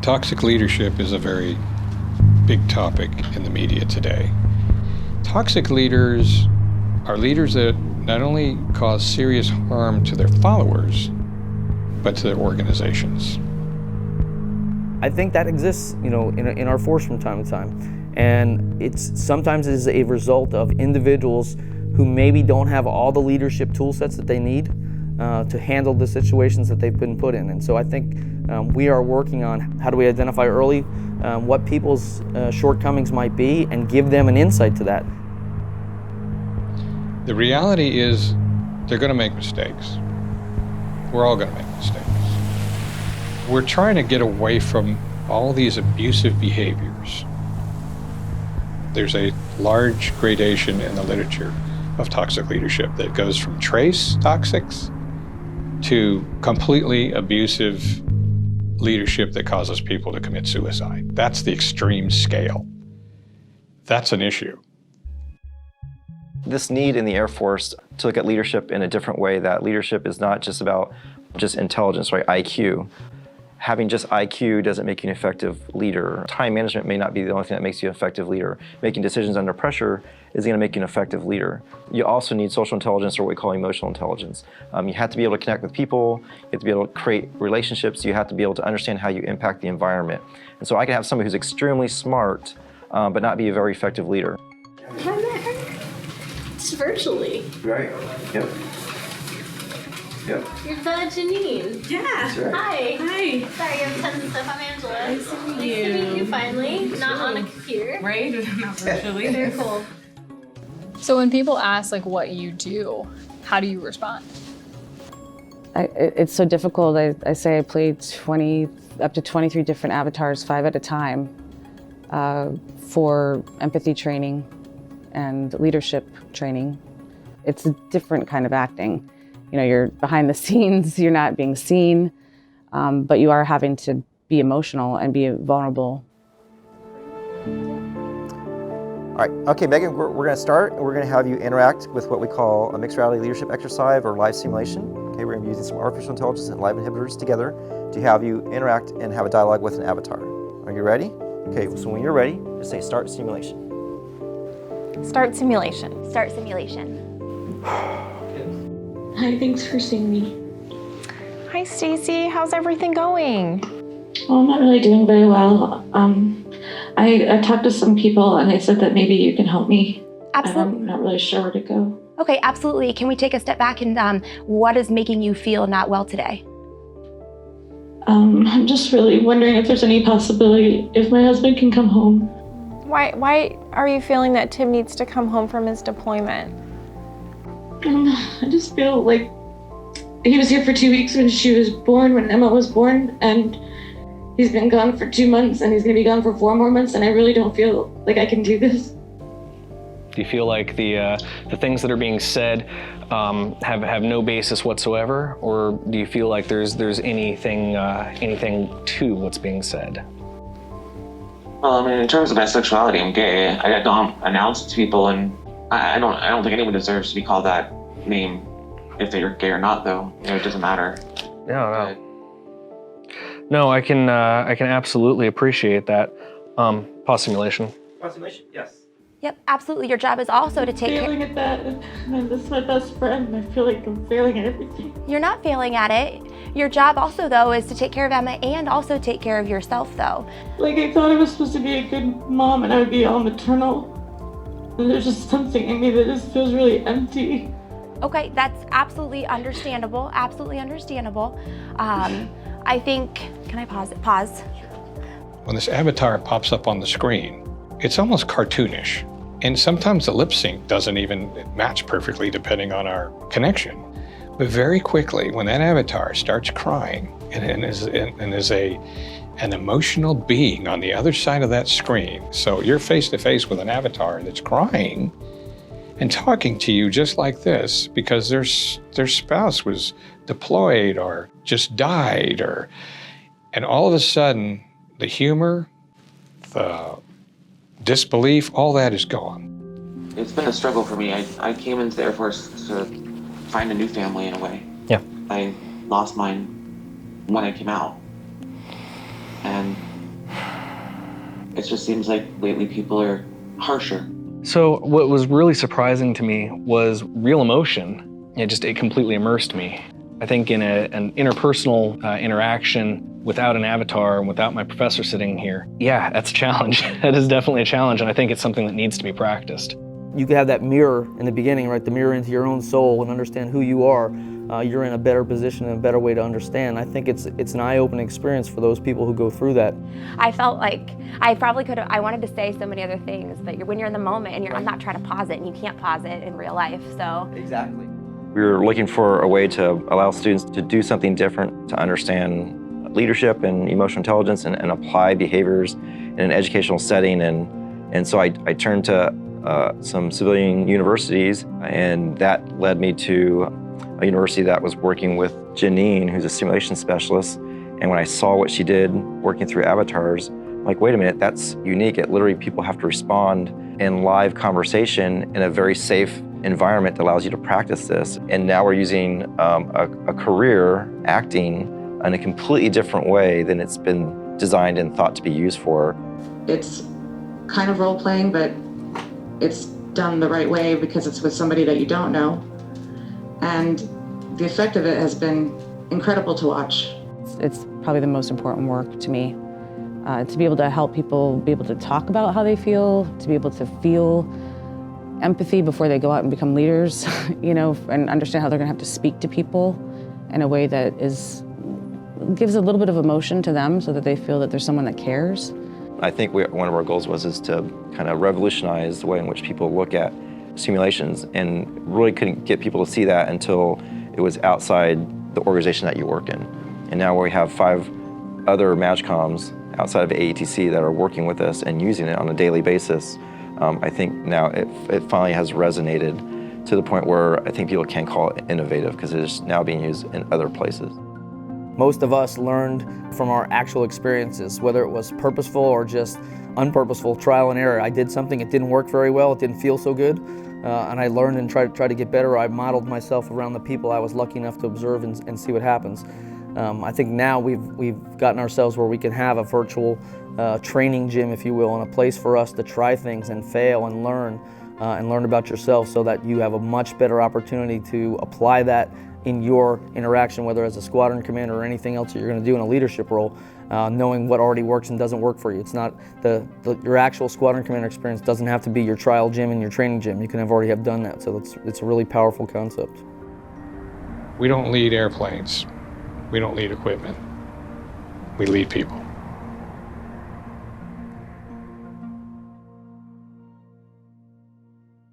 Toxic leadership is a very big topic in the media today. Toxic leaders are leaders that not only cause serious harm to their followers, but to their organizations. I think that exists, in our force from time to time. And it's sometimes is a result of individuals who maybe don't have all the leadership tool sets that they need to handle the situations that they've been put in. And so I think we are working on how do we identify early what people's shortcomings might be and give them an insight to that. The reality is they're going to make mistakes. We're all going to make mistakes. We're trying to get away from all these abusive behaviors. There's a large gradation in the literature of toxic leadership that goes from trace toxics to completely abusive leadership that causes people to commit suicide. That's the extreme scale. That's an issue. This need in the Air Force to look at leadership in a different way, that leadership is not just about just intelligence, right, IQ. Having just IQ doesn't make you an effective leader. Time management may not be the only thing that makes you an effective leader. Making decisions under pressure is going to make you an effective leader. You also need social intelligence, or what we call emotional intelligence. You have to be able to connect with people, you have to be able to create relationships, you have to be able to understand how you impact the environment. And so I can have somebody who's extremely smart, but not be a very effective leader. I met her. Just virtually. Right, yep. Yep. You're the Janine. Yeah. That's right. Hi. Hi. Sorry, I'm tons of stuff. I'm Angela. Nice to meet Nice to meet you. you finally. Not on a computer. Right? Not virtually. Very cool. So when people ask like what you do, how do you respond? It's so difficult. I say I play up to 23 different avatars, 5 at a time, for empathy training and leadership training. It's a different kind of acting. You're behind the scenes, you're not being seen, but you are having to be emotional and be vulnerable. All right, okay, Megan, we're going to start, and we're going to have you interact with what we call a mixed reality leadership exercise or live simulation. Okay, we're going to be using some artificial intelligence and live inhibitors together to have you interact and have a dialogue with an avatar. Are you ready? Okay, so when you're ready, just say start simulation. Start simulation. Start simulation. Hi, thanks for seeing me. Hi, Stacy. How's everything going? Well, I'm not really doing very well. I talked to some people and they said that maybe you can help me. Absolutely. I'm not really sure where to go. Okay, absolutely. Can we take a step back and what is making you feel not well today? I'm just really wondering if there's any possibility if my husband can come home. Why are you feeling that Tim needs to come home from his deployment? I just feel like he was here for 2 weeks when she was born, when Emma was born, and he's been gone for 2 months, and he's gonna be gone for 4 more months, and I really don't feel like I can do this. Do you feel like the things that are being said have no basis whatsoever, or do you feel like there's anything to what's being said? Well, in terms of my sexuality, I'm gay. I don't announce it to people, and I don't think anyone deserves to be called that name if they're gay or not, though. It doesn't matter. No. No, I can absolutely appreciate that. Pause simulation. Pause simulation, yes. Yep, absolutely. Your job is also to take care. Failing at that, and this is my best friend. I feel like I'm failing at everything. You're not failing at it. Your job also, though, is to take care of Emma and also take care of yourself, though. Like, I thought I was supposed to be a good mom and I would be all maternal. And there's just something in me that just feels really empty. Okay, that's absolutely understandable. Absolutely understandable. I think, can I pause it? Pause. When this avatar pops up on the screen, it's almost cartoonish. And sometimes the lip sync doesn't even match perfectly depending on our connection. But very quickly, when that avatar starts crying and is an emotional being on the other side of that screen, so you're face to face with an avatar that's crying and talking to you just like this because their spouse was deployed or just died, and all of a sudden, the humor, the disbelief, all that is gone. It's been a struggle for me. I came into the Air Force to find a new family in a way. Yeah. I lost mine when I came out. And It just seems like lately people are harsher. So what was really surprising to me was real emotion. It completely immersed me. I think in an interpersonal interaction without an avatar and without my professor sitting here, yeah, that's a challenge. That is definitely a challenge, and I think it's something that needs to be practiced. You can have that mirror in the beginning, right? The mirror into your own soul and understand who you are. You're in a better position and a better way to understand. I think it's an eye-opening experience for those people who go through that. I felt like I probably could have, I wanted to say so many other things, but when you're in the moment and I'm not trying to pause it, and you can't pause it in real life, so. Exactly. We were looking for a way to allow students to do something different, to understand leadership and emotional intelligence and apply behaviors in an educational setting. And so I turned to some civilian universities, and that led me to a university that was working with Janine, who's a simulation specialist. And when I saw what she did working through avatars, I'm like, wait a minute, that's unique. It literally, people have to respond in live conversation in a very safe environment that allows you to practice this. And now we're using a career acting in a completely different way than it's been designed and thought to be used for. It's kind of role-playing, but it's done the right way because it's with somebody that you don't know. And the effect of it has been incredible to watch. It's probably the most important work to me, to be able to help people be able to talk about how they feel, to be able to feel empathy before they go out and become leaders, you know, and understand how they're gonna have to speak to people in a way that gives a little bit of emotion to them so that they feel that there's someone that cares. I think one of our goals is to kind of revolutionize the way in which people look at simulations, and really couldn't get people to see that until it was outside the organization that you work in. And now we have 5 other MAGCOMs outside of AETC that are working with us and using it on a daily basis. I think now it finally has resonated to the point where I think people can call it innovative because it is now being used in other places. Most of us learned from our actual experiences, whether it was purposeful or just unpurposeful, trial and error. I did something, it didn't work very well, it didn't feel so good, and I learned and tried to get better. I modeled myself around the people I was lucky enough to observe and see what happens. I think now we've gotten ourselves where we can have a virtual training gym, if you will, and a place for us to try things and fail and learn about yourself so that you have a much better opportunity to apply that in your interaction, whether as a squadron commander or anything else that you're going to do in a leadership role, knowing what already works and doesn't work for you. It's not your actual squadron commander experience doesn't have to be your trial gym and your training gym. You can already have done that, so it's a really powerful concept. We don't lead airplanes. We don't lead equipment. We lead people.